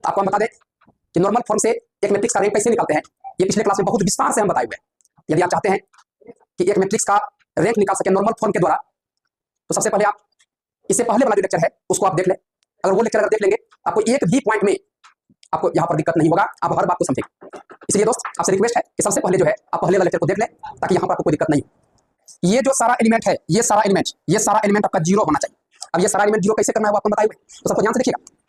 तो आपको हम बता दें कि नॉर्मल फॉर्म से एक मैट्रिक्स का रैंक कैसे निकालते हैं, ये पिछले क्लास में बहुत विस्तार से हम बताए हुए हैं। यदि आप चाहते हैं कि एक मैट्रिक्स का रैंक निकाल सके नॉर्मल फॉर्म के द्वारा, तो सबसे पहले आप इससे पहले वाला जो लेक्चर है उसको आप देख लें। अगर वो लेक्चर अगर देख लेंगे आपको एक भी पॉइंट में आपको यहाँ पर दिक्कत नहीं होगा, आप हर बात को समझेंगे। इसलिए दोस्त आपसे रिक्वेस्ट है कि सबसे पहले जो है आप पहले वाले लेक्चर को देख लें ताकि यहाँ पर आपको कोई दिक्कत नहीं हो। ये जो सारा एलिमेंट है, ये सारा एलिमेंट आपका जीरो होना चाहिए। अब ये सारा एलिमेंट जीरो कैसे करना है वो आपको बताए हुए, तो सबको ध्यान से देखिएगा।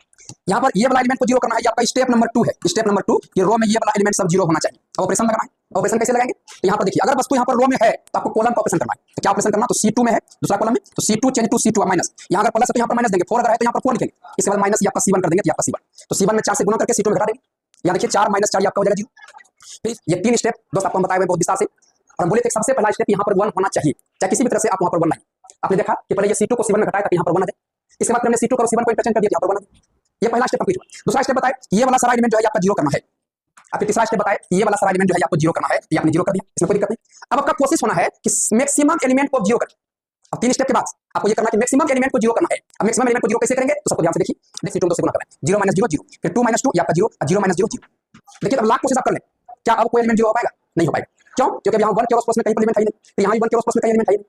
यहाँ पर ये वाला एलिमेंट को जीरो करना है, ये आपका स्टेप नंबर 2 है। स्टेप नंबर 2 ये रो में ये वाला एलिमेंट सब जीरो होना चाहिए। ऑपरेशन लगाना है, ऑपरेशन कैसे लगाएंगे, तो यहाँ पर देखिए अगर वस्तु यहाँ पर रो में है तो आपको कॉलम का ऑपरेशन करना है। तो क्या ऑपरेशन करना, तो C2 में है दूसरा कॉलम में, तो C2 change to C2 minus, यहाँ अगर प्लस है तो यहाँ पर माइनस देंगे, 4 अगर है तो यहाँ पर 4 लिखेंगे, इसके बाद माइनस आपका C1 कर देंगे, तो आपका C1, तो C1 में 4 से गुणा करके C2 में घटा देंगे। यहाँ देखिए 4 माइनस 4 आपका हो जाएगा 0। फिर ये 3 स्टेप दोस्त आपको हम बताए हुए बहुत विस्तार से, और हम बोले थे सबसे पहला स्टेप यहाँ पर 1 होना चाहिए, चाहे किसी भी तरह से आप वहाँ पर 1 लाइए। आपने देखा कि पहले ये C2 को C1 में घटाया ताकि यहाँ पर 1 आ जाए, इसके बाद हमने C2 को C1 को इंटरचेंज कर दिया, यहाँ पर 1 आ जाए। ये पहला स्टेप कंप्लीट हुआ। दूसरा स्टेप बताए ये वाला सारा एलिमेंट जो है आपका जीरो करना है। अब तीसरा स्टेप बताए ये वाला सारा एलिमेंट जो है आपको जीरो करना है, ये आपने जीरो कर दिया, इसमें कोई दिक्कत नहीं। अब आपका कोशिश होना है कि मैक्सिमम एलिमेंट को जीरो करें। अब 3 स्टेप के बाद आपको ये करना है कि मैक्सिमम एलिमेंट को जीरो करना है। अब मैक्सिमम एलिमेंट को जीरो कैसे करेंगे, तो सबको ध्यान से देखिए, देखिए C2 से गुणा करना है, 0 माइनस 0 0, फिर 2 माइनस 2 ये आपका 0, 0 माइनस 0 0। देखिए अब लाख कोशिश आप कर लें, क्या अब कोई एलिमेंट जीरो हो पाएगा, नहीं हो पाएगा। क्यों, क्योंकि यहाँ 1 के आसपास में कहीं एलिमेंट है नहीं, तो यहाँ भी 1 के आसपास में कहीं एलिमेंट है नहीं।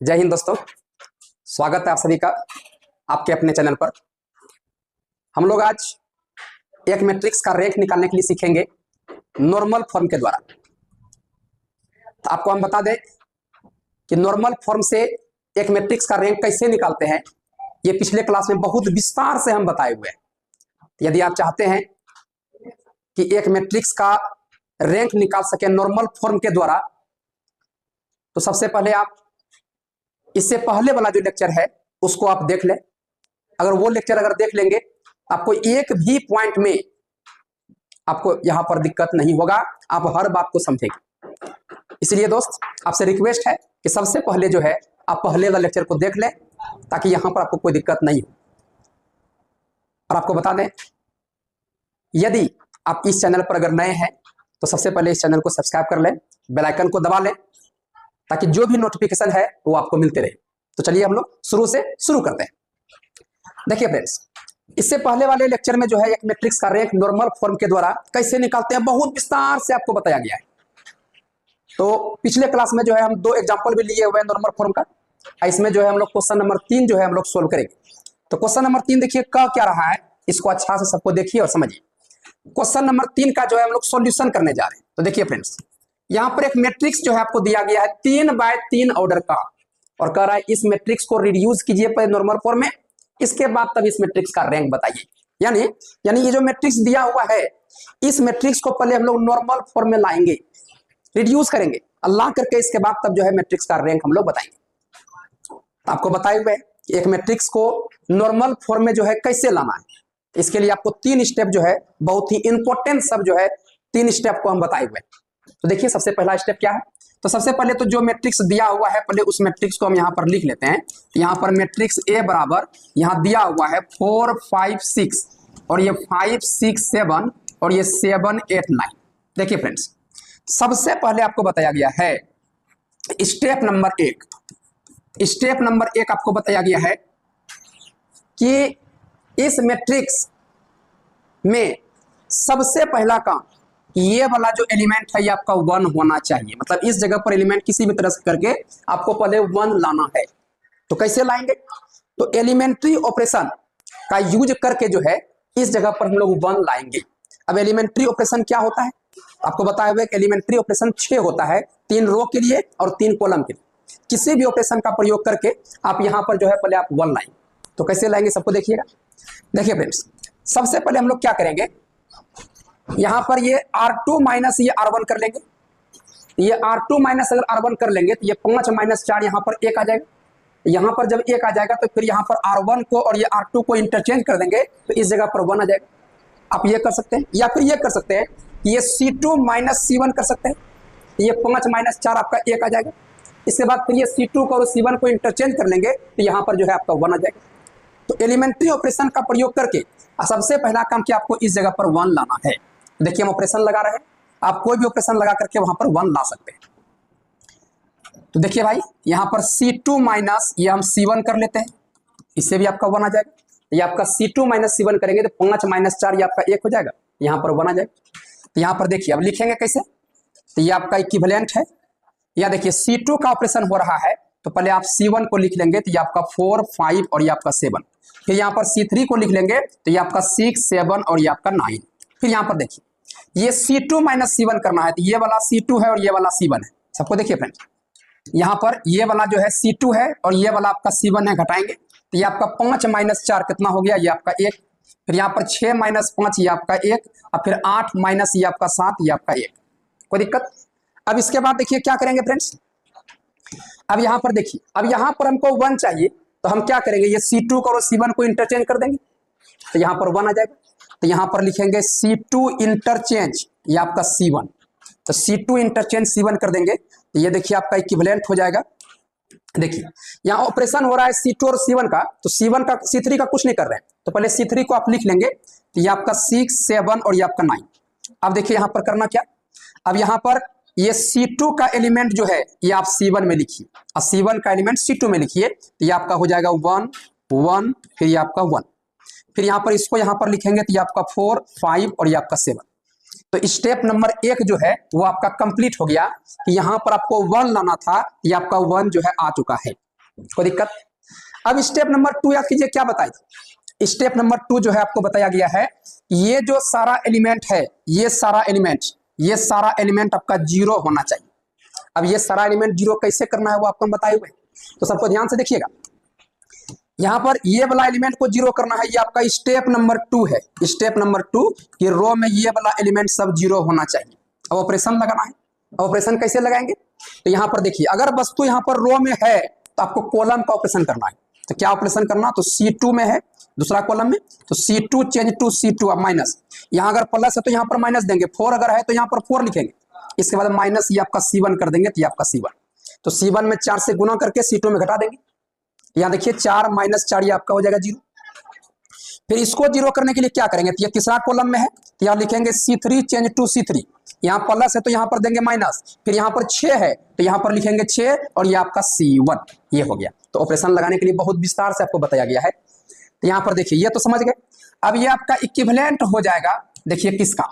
जय हिंद दोस्तों, स्वागत है आप सभी का आपके अपने चैनल पर। हम लोग आज एक मैट्रिक्स का रैंक निकालने के लिए सीखेंगे नॉर्मल फॉर्म के द्वारा। तो आपको हम बता दें कि नॉर्मल फॉर्म से एक मैट्रिक्स का रैंक कैसे निकालते हैं, ये पिछले क्लास में बहुत विस्तार से हम बताए हुए हैं। यदि आप चाहते हैं कि एक मैट्रिक्स का रैंक निकाल सके नॉर्मल फॉर्म के द्वारा, तो सबसे पहले आप इससे पहले वाला जो लेक्चर है उसको आप देख लें। अगर वो लेक्चर अगर देख लेंगे आपको एक भी पॉइंट में आपको यहां पर दिक्कत नहीं होगा, आप हर बात को समझेंगे। इसलिए दोस्त आपसे रिक्वेस्ट है कि सबसे पहले जो है आप पहले वाला लेक्चर को देख लें ताकि यहां पर आपको कोई दिक्कत नहीं हो। और आपको बता दें यदि आप इस चैनल पर अगर नए हैं तो सबसे पहले इस चैनल को सब्सक्राइब कर लें, बेल आइकन को दबा लें ताकि जो भी नोटिफिकेशन है वो आपको मिलते रहे। तो चलिए हम लोग शुरू करते हैं। देखिए फ्रेंड्स, इससे पहले वाले लेक्चर में जो है एक मैट्रिक्स का रैंक नॉर्मल फॉर्म के द्वारा कैसे निकालते हैं बहुत विस्तार से आपको बताया गया है। तो पिछले क्लास में जो है हम 2 एग्जांपल भी लिए हुए हैं नॉर्मल फॉर्म का। इसमें जो है हम लोग क्वेश्चन नंबर 3 जो है हम लोग सोल्व करेंगे। तो क्वेश्चन नंबर 3 देखिए क्या रहा है, इसको अच्छा से सबको देखिए और समझिए। क्वेश्चन नंबर 3 का जो है हम लोग सोल्यूशन करने जा रहे हैं। तो देखिए फ्रेंड्स, यहाँ पर एक मैट्रिक्स जो है आपको दिया गया है 3 बाय 3 ऑर्डर का, और कह रहा है इस मैट्रिक्स को रिड्यूस कीजिए पहले नॉर्मल फॉर्म में, इसके बाद तब इस मैट्रिक्स का रैंक बताइए। यानी ये जो मैट्रिक्स दिया हुआ है इस मैट्रिक्स को पहले हम लोग नॉर्मल फॉर्म में लाएंगे, रिड्यूस करेंगे, अल्लाह करके इसके बाद तब जो है मैट्रिक्स का रैंक हम लोग बताएंगे। तो आपको बताए हुए एक मैट्रिक्स को नॉर्मल फॉर्म में जो है कैसे लाना है, इसके लिए आपको 3 स्टेप जो है बहुत ही इंपॉर्टेंट सब जो है 3 स्टेप को हम बताए हुए। तो देखिए सबसे पहला स्टेप क्या है, तो सबसे पहले तो जो मैट्रिक्स दिया हुआ है पहले उस मैट्रिक्स को हम यहाँ पर लिख लेते हैं। यहाँ पर मैट्रिक्स ए बराबर यहाँ दिया हुआ है 4 5 6 और ये 5 6 7 और ये 7 8 9। देखिए फ्रेंड्स, सबसे पहले आपको बताया गया है स्टेप नंबर 1 आपको बताया गया है कि इस मैट्रिक्स में सबसे पहला काम ये वाला जो एलिमेंट है ये आपका 1 होना चाहिए। मतलब इस जगह पर एलिमेंट किसी भी तरह से करके आपको पहले 1 लाना है। तो कैसे लाएंगे, तो एलिमेंट्री ऑपरेशन का यूज करके जो है इस जगह पर हम लोग 1 लाएंगे। अब एलिमेंट्री ऑपरेशन क्या होता है, आपको बताया हुआ एलिमेंट्री ऑपरेशन 6 होता है, 3 रो के लिए और 3 कॉलम के लिए। किसी भी ऑपरेशन का प्रयोग करके आप यहाँ पर जो है पहले आप 1 लाएंगे। तो कैसे लाएंगे सबको देखिएगा। देखिए फ्रेंड्स, सबसे पहले हम लोग क्या करेंगे, यहां पर ये R2 माइनस ये R1 कर लेंगे। ये R2 माइनस अगर R1 कर लेंगे तो ये 5 माइनस 4 यहाँ पर 1 आ जाएगा। यहाँ पर जब 1 आ जाएगा तो फिर यहाँ पर R1 को और ये R2 को इंटरचेंज कर देंगे तो इस जगह पर 1 आ जाएगा। आप ये कर सकते हैं या फिर ये कर सकते हैं, ये C2 माइनस C1 कर सकते हैं। ये 5 माइनस 4 आपका 1 आ जाएगा। इसके बाद फिर ये C2 को और C1 को इंटरचेंज कर लेंगे तो यहाँ पर जो है आपका 1 आ जाएगा। तो एलिमेंट्री ऑपरेशन का प्रयोग करके सबसे पहला काम कि आपको इस जगह पर 1 लाना है। देखिए हम ऑपरेशन लगा रहे हैं, आप कोई भी ऑपरेशन लगा करके वहां पर 1 ला सकते हैं। तो देखिए भाई यहाँ पर C2 माइनस ये हम C1 कर लेते हैं, इससे भी आपका 1 आ जाएगा। ये आपका C2 माइनस C1 करेंगे तो 5 माइनस 4 ये आपका 1 हो जाएगा, यहाँ पर 1 आ जाएगा। तो यहाँ पर देखिए अब लिखेंगे कैसे, तो ये आपका इक्विवेलेंट है। या देखिए C2 का ऑपरेशन हो रहा है तो पहले आप C1 को लिख लेंगे, तो ये आपका 4 5 और ये आपका 7। फिर यहाँ पर C3 को लिख लेंगे तो ये आपका 6 7 और ये आपका 9। फिर यहाँ पर देखिए ये C2 माइनस C1 करना है, तो ये वाला C2 है और ये वाला C1 है। सबको देखिए फ्रेंड्स, यहाँ पर ये वाला जो है C2 है और ये वाला आपका C1 है, घटाएंगे तो ये आपका 5 माइनस 4 कितना हो गया, ये आपका 1। फिर यहाँ पर 6 माइनस 5 ये आपका 1, और फिर 8 माइनस ये आपका 7 ये आपका 1। कोई दिक्कत? अब इसके बाद देखिए क्या करेंगे फ्रेंड्स, अब यहाँ पर देखिए, अब यहाँ पर हमको 1 चाहिए तो हम क्या करेंगे, ये C2 को और C1 को इंटरचेंज कर देंगे, तो यहाँ पर 1 आ जाएगा। तो यहाँ पर लिखेंगे C2 इंटरचेंज ये आपका C1, तो C2 इंटरचेंज C1 कर देंगे, तो ये देखिए आपका इक्विवेलेंट हो जाएगा। देखिए यहाँ ऑपरेशन हो रहा है C2 और C1 का, तो C1 का C3 का कुछ नहीं कर रहे हैं, तो पहले C3 को आप लिख लेंगे, तो ये आपका 6 7 और ये आपका 9। अब देखिए यहाँ पर करना क्या, अब यहाँ पर ये C2 का एलिमेंट जो है ये आप C1 में लिखिए और C1 का एलिमेंट C2 में लिखिए, तो ये आपका हो जाएगा 1 1, फिर ये आपका 1। फिर यहाँ पर इसको यहाँ पर लिखेंगे तो ये आपका 4 5 और ये आपका 7। तो स्टेप नंबर 1 जो है वो आपका कंप्लीट हो गया, कि यहाँ पर आपको 1 लाना था, ये आपका 1 जो है आ चुका है। कोई दिक्कत? अब स्टेप नंबर 2 याद कीजिए क्या बताई थी। स्टेप नंबर 2 जो है आपको बताया गया है, ये जो सारा एलिमेंट है, ये सारा एलिमेंट आपका 0 होना चाहिए। अब ये सारा एलिमेंट 0 कैसे करना है वो आपको बताए हुए, तो सबको ध्यान से देखिएगा। यहाँ पर ये वाला एलिमेंट को 0 करना है, ये आपका स्टेप नंबर 2 है। स्टेप नंबर 2 कि रो में ये वाला एलिमेंट सब 0 होना चाहिए। अब ऑपरेशन लगाना है, ऑपरेशन कैसे लगाएंगे, तो यहाँ पर देखिए अगर वस्तु यहाँ पर रो में है तो आपको कॉलम का ऑपरेशन करना है। तो क्या ऑपरेशन करना, तो C2 में है दूसरा कॉलम में, तो C2 चेंज टू C2। अब माइनस, यहाँ अगर प्लस है तो यहाँ पर माइनस देंगे, 4 अगर है तो यहाँ पर 4 लिखेंगे, इसके बाद माइनस ये आपका C1 कर देंगे, तो ये आपका C1। तो C1 में 4 से गुना करके C2 में घटा देंगे। यहाँ देखिए 4 माइनस 4 ये आपका हो जाएगा 0। फिर इसको 0 करने के लिए क्या करेंगे, तो ये तीसरा कॉलम में है, तो यहाँ लिखेंगे C3 चेंज टू C3। यहाँ प्लस है तो यहाँ पर देंगे माइनस, फिर यहाँ पर 6 है तो यहाँ पर लिखेंगे 6 और ये आपका C1। ये हो गया। तो ऑपरेशन लगाने के लिए बहुत विस्तार से आपको बताया गया है। तो यहाँ पर देखिए ये तो समझ गए। अब ये आपका इक्विवेलेंट हो जाएगा, देखिए किसका,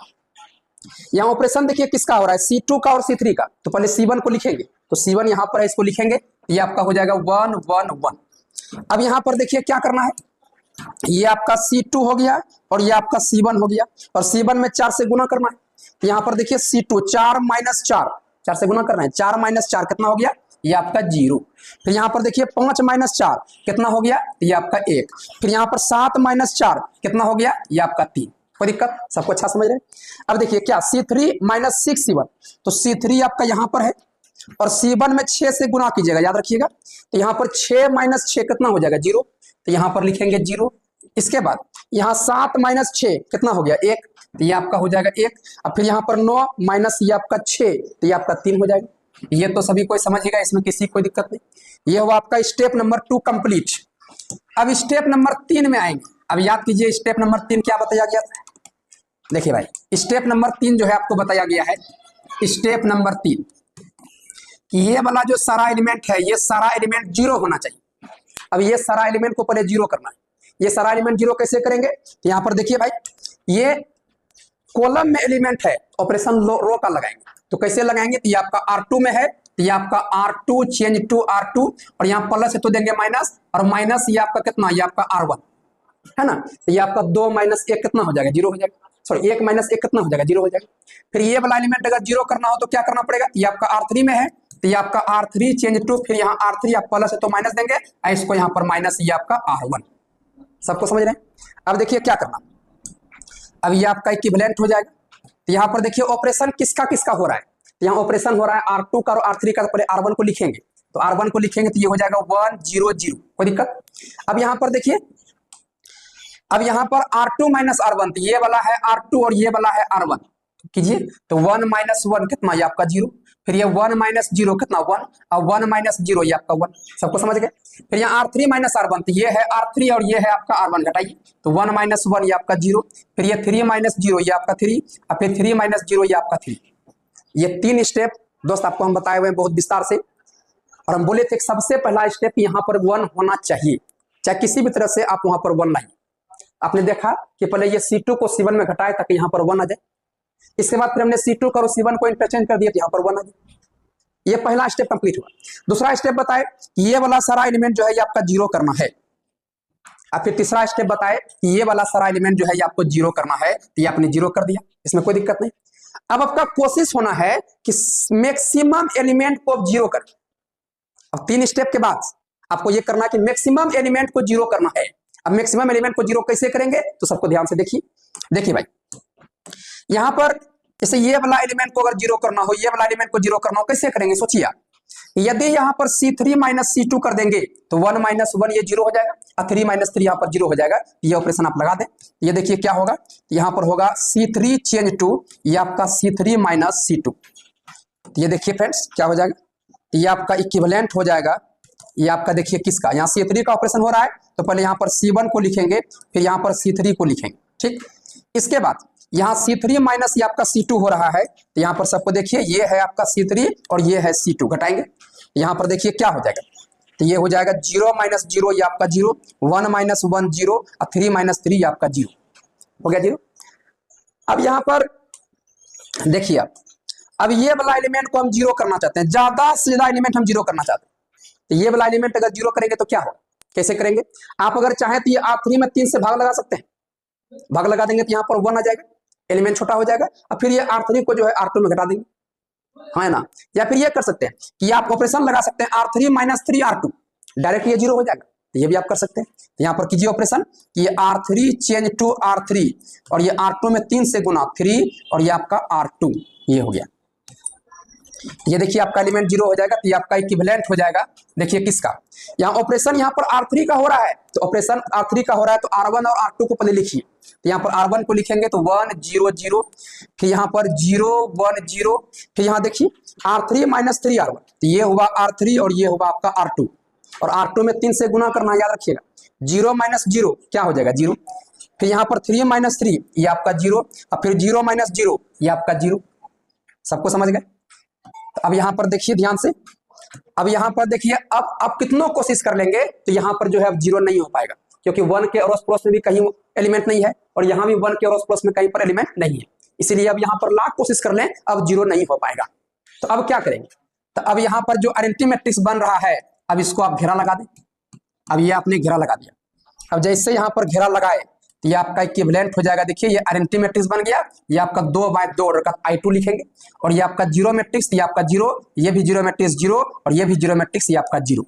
यहाँ ऑपरेशन देखिए किसका हो रहा है, C2 का और C3 का। तो पहले C1 को लिखेंगे, तो C1 यहाँ पर है, इसको लिखेंगे, ये आपका हो जाएगा 1 1 1। अब यहाँ पर देखिए क्या करना है, ये आपका C2 हो गया और ये आपका C1 हो गया, और C1 में 4 से गुना करना है। तो यहाँ पर देखिए C2 4 माइनस 4 से गुना करना है, 4 माइनस 4 कितना हो गया, ये आपका 0। फिर यहाँ पर देखिए 5 माइनस 4 कितना हो गया, ये आपका 1। फिर यहाँ पर 7 माइनस 4 कितना हो गया, ये आपका 3। कोई दिक्कत? सबको अच्छा समझ रहे हैं? अब देखिए क्या C3 माइनस 6 C1, तो C3 आपका यहाँ पर है और C1 में 6 से गुना कीजिएगा, याद रखिएगा। तो यहाँ पर 6 माइनस 6 कितना हो जाएगा, 0। तो यहाँ पर लिखेंगे 0। इसके बाद यहाँ 7 माइनस 6 कितना हो गया, 1, तो ये आपका हो जाएगा 1। अब फिर यहाँ पर 9 माइनस ये आपका 6, तो ये आपका 3 हो जाएगा। ये तो सभी कोई समझेगा, इसमें किसी कोई दिक्कत नहीं। ये हुआ आपका स्टेप नंबर 2 कंप्लीट। अब स्टेप नंबर 3 में आएंगे। अब याद कीजिए स्टेप नंबर 3 क्या बताया गया था। देखिए भाई स्टेप नंबर 3 जो है आपको बताया गया है, स्टेप नंबर 3 कि ये वाला जो सारा एलिमेंट है, ये सारा एलिमेंट 0 होना चाहिए। अब ये सारा एलिमेंट को पहले 0 करना है। ये सारा एलिमेंट 0 कैसे करेंगे, तो यहाँ पर देखिए भाई ये कॉलम में एलिमेंट है, ऑपरेशन रो का लगाएंगे। तो कैसे लगाएंगे, तो ये आपका R2 में है, तो ये आपका R2 चेंज टू R2, और यहाँ प्लस है तो देंगे माइनस, और माइनस ये आपका कितना, ये आपका R1 है ना। तो ये आपका 2 माइनस 1 कितना हो जाएगा, 0 हो जाएगा। सॉरी 1 माइनस 1 कितना हो जाएगा, 0 हो जाएगा। फिर ये वाला एलिमेंट अगर 0 करना हो तो क्या करना पड़ेगा, ये आपका R3 में है, तो ये आपका R3 चेंज टू, फिर यहाँ R3 आप प्लस है तो माइनस देंगे, इसको यहाँ पर माइनस, ये आपका R1। सबको समझ रहे हैं? अब देखिए क्या करना, अब ये आपका इक्विवेलेंट हो जाएगा। तो यहाँ पर देखिए ऑपरेशन किसका किसका हो रहा है, तो यहाँ ऑपरेशन हो रहा है R2 का और R3 का। तो पहले R1 को लिखेंगे, तो R1 को लिखेंगे तो ये हो जाएगा 1 0 0। कोई दिक्कत? अब यहाँ पर देखिए, अब यहाँ पर R2 माइनस R1, तो ये वाला है R2 और ये वाला है R1 कीजिए, तो 1 माइनस 1 कितना, ये आपका 0। फिर ये 1 माइनस 0 कितना, 1, और 1 माइनस 0 ये आपका 1। सबको समझ गए? फिर यहाँ R3 माइनस R1, तो ये है R3 और ये है आपका R1, घटाइए, तो 1 माइनस 1 ये आपका 0। फिर ये 3 माइनस 0 ये आपका 3, और फिर 3 माइनस 0 ये आपका 3। ये 3 स्टेप दोस्त आपको हम बताए हुए हैं बहुत विस्तार से। और हम बोले थे सबसे पहला स्टेप यहाँ पर 1 होना चाहिए, चाहे किसी भी तरह से आप वहां पर 1 लाइए। आपने देखा कि पहले ये C2 को C1 में घटाए ताकि यहाँ पर 1 आ जाए, इसके बाद फिर हमने C2 और C1 को इंटरचेंज कर दिया तो यहाँ पर 1 आ जाए। ये पहला स्टेप कंप्लीट हुआ। दूसरा स्टेप बताए कि ये वाला सारा एलिमेंट जो है ये आपका 0 करना है। अब फिर तीसरा स्टेप बताए कि ये वाला सारा एलिमेंट जो है ये आपको 0 करना है, तो ये आपने 0 कर दिया, इसमें कोई दिक्कत नहीं। अब आपका कोशिश होना है कि मैक्सिमम एलिमेंट को 0 करें। अब 3 स्टेप के बाद आपको ये करना है कि मैक्सिमम एलिमेंट को 0 करना है। अब मैक्सिमम एलिमेंट को 0 कैसे करेंगे तो सबको ध्यान से देखिए भाई, यहां पर जैसे ये वाला एलिमेंट को अगर 0 करना हो, ये वाला एलिमेंट को 0 करना हो, कैसे करेंगे सोचिए आप। यदि यहां पर C3 माइनस C2 कर देंगे तो 1 माइनस 1 ये 0 हो जाएगा और 3 माइनस 3 यहां पर 0 हो जाएगा। ये ऑपरेशन आप लगा दें, ये देखिए क्या होगा, यहां पर होगा C3 चेंज टू ये आपका C3 माइनस C2। ये देखिए फ्रेंड्स क्या हो जाएगा, ये आपका इक्विवेलेंट हो जाएगा। ये आपका देखिए किसका, यहाँ C3 का ऑपरेशन हो रहा है तो पहले यहाँ पर C1 को लिखेंगे, फिर यहाँ पर C3 को लिखेंगे, ठीक। इसके बाद यहाँ C3 माइनस ये आपका C2 हो रहा है, तो यहाँ पर सबको देखिए ये है आपका C3 और ये है C2, घटाएंगे यहाँ पर देखिए क्या हो जाएगा, तो ये हो जाएगा 0 माइनस 0 ये आपका 0, 1 माइनस 1 0 और 3 माइनस 3 ये आपका 0 हो गया 0। अब यहाँ पर देखिए अब ये वाला एलिमेंट को हम 0 करना चाहते हैं, ज्यादा से ज्यादा एलिमेंट हम 0 करना चाहते हैं, तो ये वाला एलिमेंट अगर 0 करेंगे तो क्या होगा, कैसे करेंगे। आप अगर चाहें तो ये R3 में 3 से भाग लगा सकते हैं, भाग लगा देंगे तो यहाँ पर 1 आ जाएगा, एलिमेंट छोटा हो जाएगा, और फिर ये R3 को जो है R2 में घटा देंगे, है ना। या फिर ये कर सकते हैं कि आप ऑपरेशन लगा सकते हैं R3 माइनस 3 R2, डायरेक्ट ये 0 हो जाएगा, तो ये भी आप कर सकते हैं। तो यहाँ पर कीजिए ऑपरेशन, ये R3 चेंज टू R3 और ये R2 में 3 से गुना 3 और ये आपका R2, ये हो गया। ये देखिए आपका एलिमेंट 0 हो जाएगा, तो ये आपका इक्विवेलेंट हो जाएगा। देखिए किसका, यहाँ ऑपरेशन यहाँ पर R3 का हो रहा है, तो ऑपरेशन R3 का हो रहा है तो R1 और R2 को पहले लिखिए। तो यहाँ पर R1 को लिखेंगे तो 1 0 0, फिर यहाँ पर 0 1 0, फिर यहाँ देखिए R3 माइनस 3 R1, तो ये हुआ R3 और ये होगा आपका R2, और R2 में 3 से गुना करना याद रखिएगा, 0 माइनस 0 क्या हो जाएगा 0, फिर यहाँ पर 3 माइनस 3 ये आपका 0, और फिर 0 माइनस 0 ये आपका 0। सबको समझ गए। अब यहाँ पर देखिए ध्यान से, अब यहाँ पर देखिए अब कितनों कोशिश कर लेंगे तो यहाँ पर जो है अब 0 नहीं हो पाएगा, क्योंकि 1 के अड़ोस पड़ोस में भी कहीं एलिमेंट नहीं है और यहाँ भी 1 के अड़ोस पड़ोस में कहीं पर एलिमेंट नहीं है, इसीलिए अब यहाँ पर लाख कोशिश कर लें अब 0 नहीं हो पाएगा। तो अब क्या करेंगे, तो अब यहाँ पर जो आइडेंटिटी मैट्रिक्स बन रहा है अब इसको आप घेरा लगा दें। अब ये आपने घेरा लगा दिया, अब जैसे यहाँ पर घेरा लगाए तो ये आपका इक्विवेलेंट हो जाएगा। देखिए ये आइडेंटिटी मैट्रिक्स बन गया, ये आपका 2/2 ऑर्डर का I2 लिखेंगे, और ये आपका 0 मैट्रिक्स, ये आपका 0, ये भी 0 मैट्रिक्स 0 और ये भी 0 मैट्रिक्स, ये आपका 0।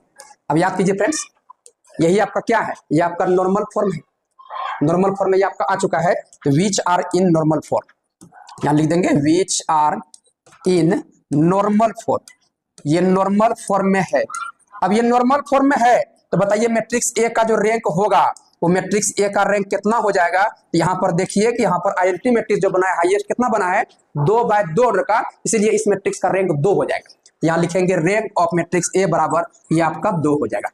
अब याद कीजिए फ्रेंड्स, यही आपका क्या है, ये आपका नॉर्मल फॉर्म है, नॉर्मल फॉर्म में ये आपका आ चुका है, तो which are in normal form, यहाँ लिख देंगे which are in normal form, ये नॉर्मल फॉर्म में है। अब ये नॉर्मल फॉर्म में है तो बताइए मैट्रिक्स ए का जो रैंक होगा वो मैट्रिक्स ए का रैंक कितना हो जाएगा। तो यहाँ पर देखिए कि यहाँ पर आइडेंटिटी मैट्रिक्स जो बना है हाईएस्ट कितना बना है 2/2 ऑर्डर का, इसीलिए इस मैट्रिक्स का रैंक 2 हो जाएगा। यहाँ लिखेंगे रैंक ऑफ मैट्रिक्स ए बराबर ये आपका 2 हो जाएगा।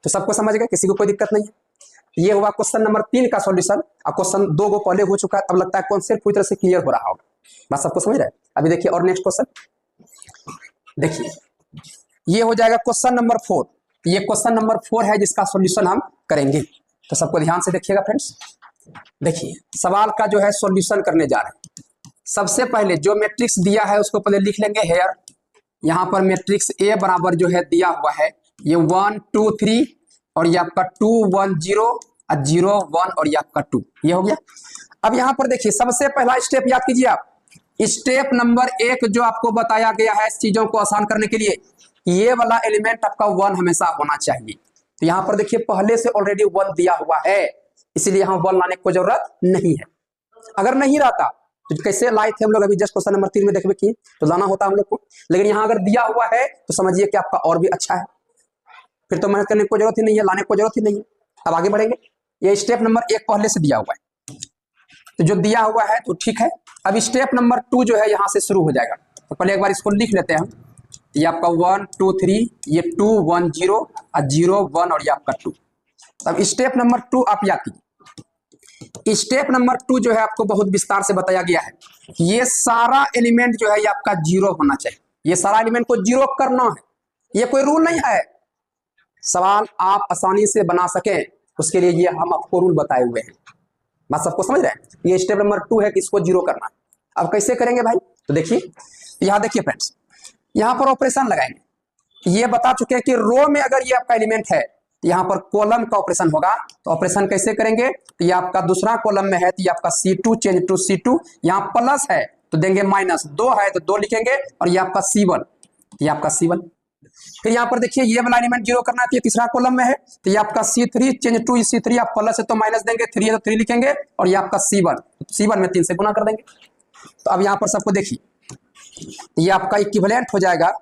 तो सबको समझ गए, किसी को कोई दिक्कत नहीं है। ये हुआ क्वेश्चन नंबर 3 का सॉल्यूशन। अब क्वेश्चन 2 को पहले हो चुका है, अब लगता है कॉन्सेप्ट पूरी तरह से क्लियर हो रहा होगा, बात सबको समझ रहे हैं। अभी देखिए और नेक्स्ट क्वेश्चन देखिए, ये हो जाएगा क्वेश्चन नंबर 4। ये क्वेश्चन नंबर 4 है जिसका सॉल्यूशन हम करेंगे, तो सबको ध्यान से देखिएगा फ्रेंड्स। देखिए सवाल का जो है सॉल्यूशन करने जा रहे हैं। सबसे पहले जो मैट्रिक्स दिया है उसको पहले लिख लेंगे हेयर। यहाँ पर मैट्रिक्स ए बराबर जो है दिया हुआ है ये 1 2 3 और ये आपका 2 1 0 और 0 1 और ये आपका 2, ये हो गया। अब यहाँ पर देखिए सबसे पहला स्टेप याद कीजिए आप, स्टेप नंबर 1 जो आपको बताया गया है चीजों को आसान करने के लिए, ये वाला एलिमेंट आपका 1 हमेशा होना चाहिए। तो यहाँ पर देखिए पहले से ऑलरेडी 1 दिया हुआ है, इसलिए यहाँ 1 लाने की जरूरत नहीं है। अगर नहीं रहता तो कैसे लाए थे हम लोग, अभी जस्ट क्वेश्चन नंबर 3 में देखबे किए तो लाना होता हम लोग को, लेकिन यहाँ अगर दिया हुआ है तो समझिए कि आपका और भी अच्छा है, फिर तो मेहनत करने की जरूरत ही नहीं है, लाने की जरूरत ही नहीं है। अब आगे बढ़ेंगे, ये स्टेप नंबर 1 पहले से दिया हुआ है, तो जो दिया हुआ है तो ठीक है। अब स्टेप नंबर 2 जो है यहाँ से शुरू हो जाएगा, तो पहले एक बार इसको लिख लेते हैं हम। ये आपका 1 2 3, ये 2 1 0 और 0 1 और ये आपका 2। अब स्टेप नंबर 2 आप याद कीजिए। स्टेप नंबर 2 जो है आपको बहुत विस्तार से बताया गया है, ये सारा एलिमेंट जो है ये आपका 0 होना चाहिए, ये सारा एलिमेंट को 0 करना है। ये कोई रूल नहीं है, सवाल आप आसानी से बना सकें उसके लिए ये हम आपको रूल बताए हुए हैं। बात सबको समझ रहे हैं? ये स्टेप नंबर 2 है कि इसको जीरो करना। अब कैसे करेंगे भाई? तो देखिए यहां देखिए फ्रेंड्स, यहां पर ऑपरेशन लगाएंगे। ये बता चुके हैं कि रो में अगर ये आपका एलिमेंट है तो यहां पर कॉलम का ऑपरेशन होगा। तो ऑपरेशन कैसे करेंगे? तो ये आपका दूसरा कॉलम में है तो ये आपका C2 चेंज टू C2, यहां प्लस है तो देंगे माइनस, 2 है तो 2 लिखेंगे, और ये आपका C1, ये आपका C1। फिर यहाँ पर देखिए ये वाला एलिमेंट जीरो करना है तो ये तीसरा कॉलम में है तो ये आपका C3 चेंज टू C3, आप प्लस है तो माइनस देंगे, 3 है तो 3 लिखेंगे, और ये आपका C1, C1 में 3 से गुना कर देंगे। तो अब यहाँ पर सबको देखिए ये आपका इक्विवेलेंट हो जाएगा,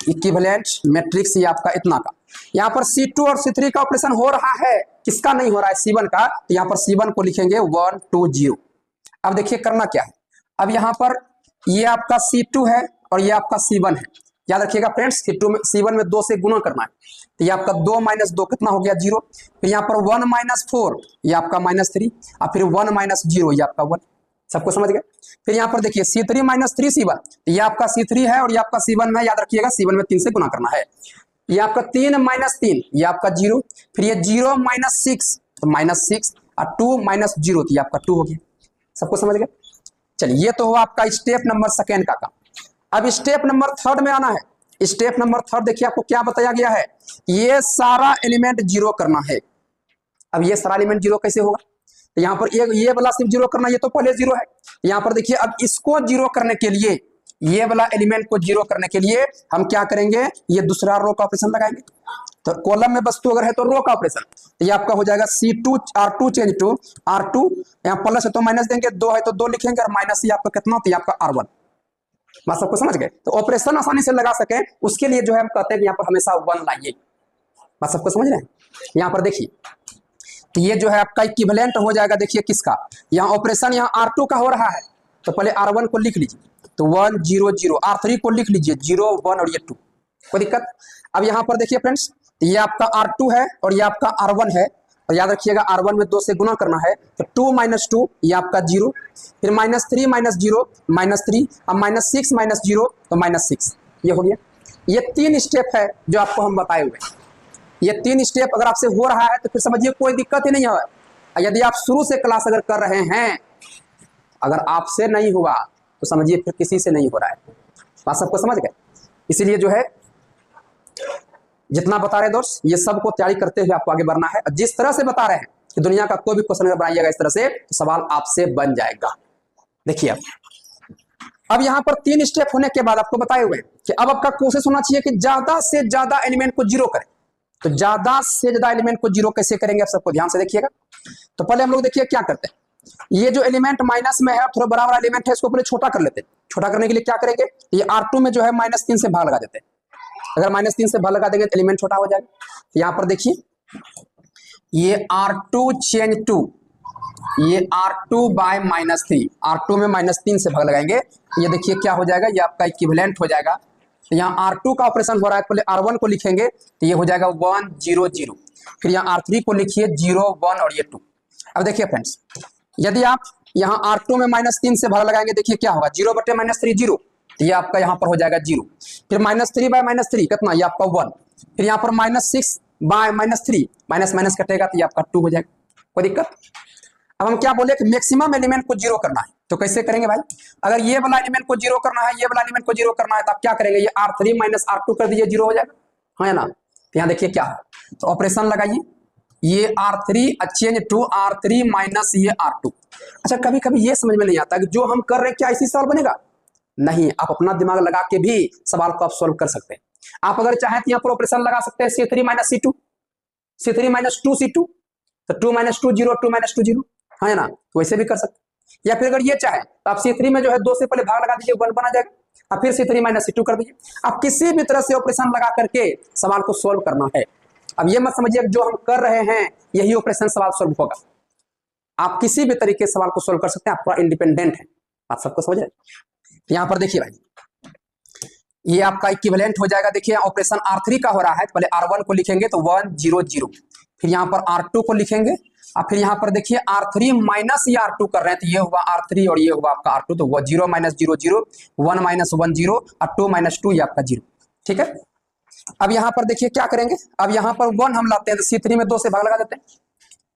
इक्विवेलेंट मैट्रिक्स ये आपका इतना का। यहाँ पर C2 और C3 का ऑपरेशन हो रहा है, किसका नहीं हो रहा है? C1 का। तो यहाँ पर C1 को लिखेंगे 1 2 0। अब देखिए करना क्या है, अब यहाँ पर ये आपका C2 है और ये आपका C1 है। याद रखिएगा फ्रेंड्स, C1 में 2 से गुना करना है तो ये आपका 2 माइनस 2 कितना हो गया? 0। फिर यहाँ पर 1 माइनस 4 ये आपका -3, और फिर 1 माइनस 0 ये आपका 1। सबको समझ गए? फिर यहाँ पर देखिए C3 माइनस 3 C1, ये आपका C3 है और ये आपका C1 में, याद रखिएगा C1 में 3 से गुना करना है। ये आपका 3 माइनस 3 ये आपका 0, फिर ये 0 माइनस 6 तो -6, और 2 माइनस 0 तो ये आपका 2 हो गया। सबको समझ गए? चलिए ये तो हुआ आपका स्टेप नंबर सेकेंड का काम। अब स्टेप नंबर 3 में आना है। स्टेप नंबर 3 देखिए आपको क्या बताया गया है, ये सारा एलिमेंट जीरो करना है। अब ये सारा एलिमेंट जीरो कैसे होगा? तो यहाँ पर ये वाला सिर्फ जीरो करना, ये तो पहले जीरो है। यहाँ पर देखिए अब इसको जीरो करने के लिए, ये वाला एलिमेंट को जीरो करने के लिए हम क्या करेंगे? ये दूसरा रो का ऑपरेशन लगाएंगे। तो कॉलम में वस्तु अगर है तो रो का ऑपरेशन, तो ये आपका हो जाएगा C2 R2 change to R2, यहाँ प्लस है तो माइनस देंगे, 2 है तो 2 लिखेंगे, और माइनस ये आपका कितना? तो ये आपका R1। बात सबको समझ गए? तो ऑपरेशन आसानी से लगा सके उसके लिए जो है हम कहते हैं कि यहाँ पर हमेशा 1 लाइए। बात सबको समझ रहे हैं? यहाँ पर देखिए तो ये जो है आपका इक्विवेलेंट हो जाएगा, देखिए किसका? यहाँ ऑपरेशन यहाँ R2 का हो रहा है तो पहले R1 को लिख लीजिए, तो 1 0 0, R3 को लिख लीजिए 0 1 और ये 2, कोई दिक्कत? अब यहाँ पर देखिए फ्रेंड्स, ये आपका R2 है और ये आपका R1 है, और याद रखिएगा R1 में 2 से गुना करना है तो 2 माइनस 2 ये आपका 0, फिर -3 माइनस 0 -3, अब -6 माइनस 0 तो -6, ये हो गया। ये 3 स्टेप है जो आपको हम बताए हुए हैं। ये 3 स्टेप अगर आपसे हो रहा है तो फिर समझिए कोई दिक्कत ही नहीं है। यदि आप शुरू से क्लास अगर कर रहे हैं, अगर आपसे नहीं हुआ तो समझिए फिर किसी से नहीं हो रहा है। बात सबको समझ गए? इसीलिए जो है जितना बता रहे दोस्त, ये सब को तैयारी करते हुए आपको आगे बढ़ना है। जिस तरह से बता रहे हैं कि दुनिया का कोई भी क्वेश्चन अगर बनाइएगा इस तरह से तो सवाल आपसे बन जाएगा। देखिए अब यहाँ पर 3 स्टेप होने के बाद आपको बताए हुए कि अब आपका कोशिश होना चाहिए कि ज्यादा से ज्यादा एलिमेंट को जीरो करें। तो ज्यादा से ज्यादा एलिमेंट को जीरो कैसे करेंगे आप सबको ध्यान से देखिएगा। तो पहले हम लोग देखिए क्या करते हैं, ये जो एलिमेंट माइनस में है थोड़ा बड़ा वाला एलिमेंट है, इसको पहले छोटा कर लेते हैं। छोटा करने के लिए क्या करेंगे, ये R2 में जो है -3 से भाग लगा देते हैं। अगर -3 से भाग लगा देंगे तो एलिमेंट छोटा हो जाएगा। तो यहाँ पर देखिए ये R2 चेंज टू, ये R2 बाय -3, R2 में -3 से भाग लगाएंगे, ये देखिए क्या हो जाएगा, ये आपका इक्विवेलेंट हो जाएगा। तो यहाँ R2 का ऑपरेशन हो रहा है, पहले R1 को लिखेंगे तो ये हो जाएगा 1 0 0, फिर यहाँ R3 को लिखिए 0 1 और ये 2। अब देखिए फ्रेंड्स, यदि आप यहाँ R2 में -3 से भाग लगाएंगे, देखिए क्या होगा, 0 बटे -3 0, तो ये आपका यहाँ पर हो जाएगा 0, फिर -3 बाय -3 कितना, ये आपका 1, फिर यहाँ पर -6 बाय -3, माइनस माइनस कटेगा तो ये आपका 2 हो जाएगा। कोई दिक्कत? अब हम क्या बोले कि मैक्सिमम एलिमेंट को जीरो करना है, तो कैसे करेंगे भाई? अगर ये वाला एलिमेंट को जीरो करना है, ये वाला एलिमेंट को जीरो करना है, तो आप क्या करेंगे, ये R3 माइनस R2 कर दीजिए, 0 हो जाएगा, हाँ है ना? तो यहाँ देखिए क्या है, तो ऑपरेशन लगाइए, ये R3 change to R3 minus ये R2। अच्छा कभी कभी ये समझ में नहीं आता कि जो हम कर रहे हैं क्या इसी सवाल बनेगा? नहीं, आप अपना दिमाग लगा के भी सवाल को आप सोल्व कर सकते हैं। आप अगर चाहें तो यहाँ पर ऑपरेशन लगा सकते हैं C3 minus C2, C3 minus 2 C2, तो 2 माइनस 2 0, 2 माइनस 2 0, हाँ ना? तो वैसे भी कर सकते। या फिर अगर ये चाहे तो आप C3 में जो है 2 से पहले भाग लगा दीजिए, 1 बना जाएगा, और फिर C3 माइनस C2 कर दीजिए। आप किसी भी तरह से ऑपरेशन लगा करके सवाल को सोल्व करना है। अब ये मत समझिए जो हम कर रहे हैं यही ऑपरेशन सवाल सोल्व होगा, आप किसी भी तरीके से सवाल को सोल्व कर सकते हैं, आप पूरा इंडिपेंडेंट है। बात सबको समझ रहे हैं? यहाँ पर देखिए भाई, ये आपका इक्विवेलेंट हो जाएगा। देखिए ऑपरेशन R3 का हो रहा है, पहले R1 को लिखेंगे तो 1 0 0, फिर यहाँ पर R2 को लिखेंगे, और फिर यहाँ पर देखिए R3 माइनस ये R2 कर रहे हैं, तो ये हुआ R3 और ये हुआ आपका R2, तो वो 0 माइनस 0 0, 1 माइनस 1 0, और 2 माइनस 2 ये आपका 0। ठीक है, अब यहाँ पर देखिए क्या करेंगे, अब यहाँ पर 1 हम लाते हैं तो C3 में 2 से भाग लगा देते हैं,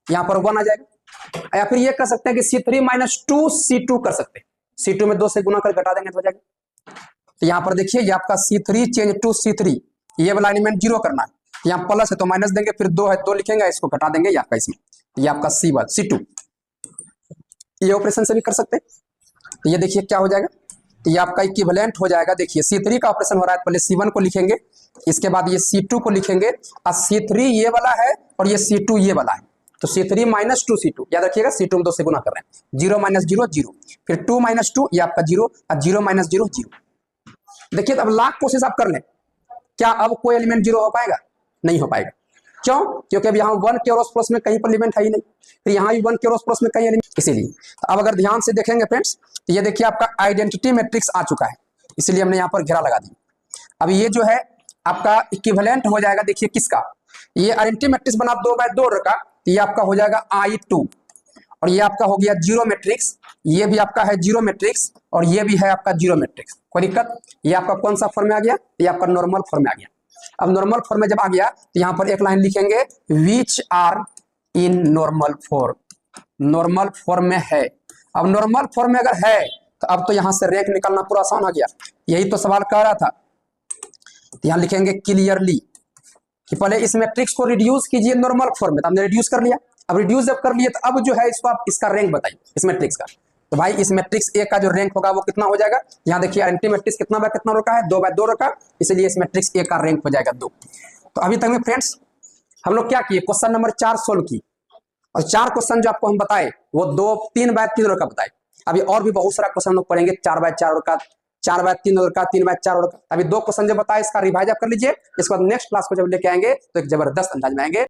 यहाँ पर 1 आ जाएगा। या फिर ये कर सकते हैं कि C3 माइनस 2 C2 कर सकते हैं, C2 में 2 से गुना कर घटा देंगे तो हो जाएगा। तो यहाँ पर देखिए ये आपका C3 चेंज टू C3, ये वाला एलिमेंट 0 करना है, यहाँ प्लस है तो माइनस देंगे, फिर 2 है 2 लिखेंगे, इसको घटा देंगे, ये आपका इसमें ये आपका C2 ये ऑपरेशन से भी कर सकते हैं। तो ये देखिए क्या हो जाएगा, तो ये आपका इक्विवेलेंट हो जाएगा। देखिए C3 का ऑपरेशन हो रहा है, पहले C1 को लिखेंगे, इसके बाद ये C2 को लिखेंगे, और C3 ये वाला है और ये C2 ये वाला है, तो C3 माइनस 2 C2 याद रखिएगा, C2 में 2 से गुना कर रहे हैं, 0 माइनस 0 0, फिर 2 माइनस 2 ये आपका 0, और 0 माइनस 0 0। देखिए अब लाख कोशिश आप कर लें, क्या अब कोई एलिमेंट 0 हो पाएगा? नहीं हो पाएगा। क्यों? क्योंकि अब यहाँ 1 के अड़ोस पड़ोस में कहीं पर एलिमेंट है ही नहीं, फिर यहाँ भी 1 के अड़ोस पड़ोस में कहीं एलिमेंट, इसीलिए तो अब अगर ध्यान से देखेंगे फ्रेंड्स, तो ये देखिए आपका आइडेंटिटी मैट्रिक्स आ चुका है, इसलिए हमने यहाँ पर घेरा लगा दिया। अब ये जो है आपका इक्विवेलेंट हो जाएगा, देखिए किसका, ये आइडेंटिटी मैट्रिक्स बना 2/2 का, तो ये आपका हो जाएगा I2, और ये आपका हो गया 0 मैट्रिक्स, ये भी आपका है 0 मैट्रिक्स, और ये भी है आपका 0 मैट्रिक्स। कोई दिक्कत? ये आपका कौन सा फॉर्म में आ गया? ये आपका नॉर्मल फॉर्म में आ गया। अब नॉर्मल फॉर्म में जब आ गया तो यहाँ पर एक लाइन लिखेंगे, which are in normal form, normal form में है। अब नॉर्मल फॉर्म में अगर है तो अब तो यहाँ से रैंक निकालना पूरा आसान हो गया, यही तो सवाल कर रहा था। तो यहाँ लिखेंगे क्लियरली कि पहले इस मैट्रिक्स को रिड्यूस कीजिए नॉर्मल फॉर्म में, तो हमने रिड्यूस कर लिया। अब रिड्यूस जब कर लिए तो अब जो है इसको आप इसका रैंक बताइए इस मैट्रिक्स का। तो भाई इस मैट्रिक्स ए का जो रैंक होगा वो कितना हो जाएगा, यहाँ देखिए आइडेंटिटी मैट्रिक्स कितना बाय कितना रखा है, 2/2 रखा, इसलिए इस मैट्रिक्स ए का रैंक हो जाएगा 2। तो अभी तक में फ्रेंड्स हम लोग क्या किए, क्वेश्चन नंबर 4 सोल्व की, और 4 क्वेश्चन जो आपको हम बताए वो 3/3 का बताए। अभी और भी बहुत सारा क्वेश्चन लोग पढ़ेंगे, 4/4 का, 4/3 का, 3/4 का। अभी 2 क्वेश्चन जो बताए इसका रिवाइज आप कर लीजिए, इसके बाद नेक्स्ट क्लास को जब लेके आएंगे तो एक जबरदस्त अंदाज में आएंगे।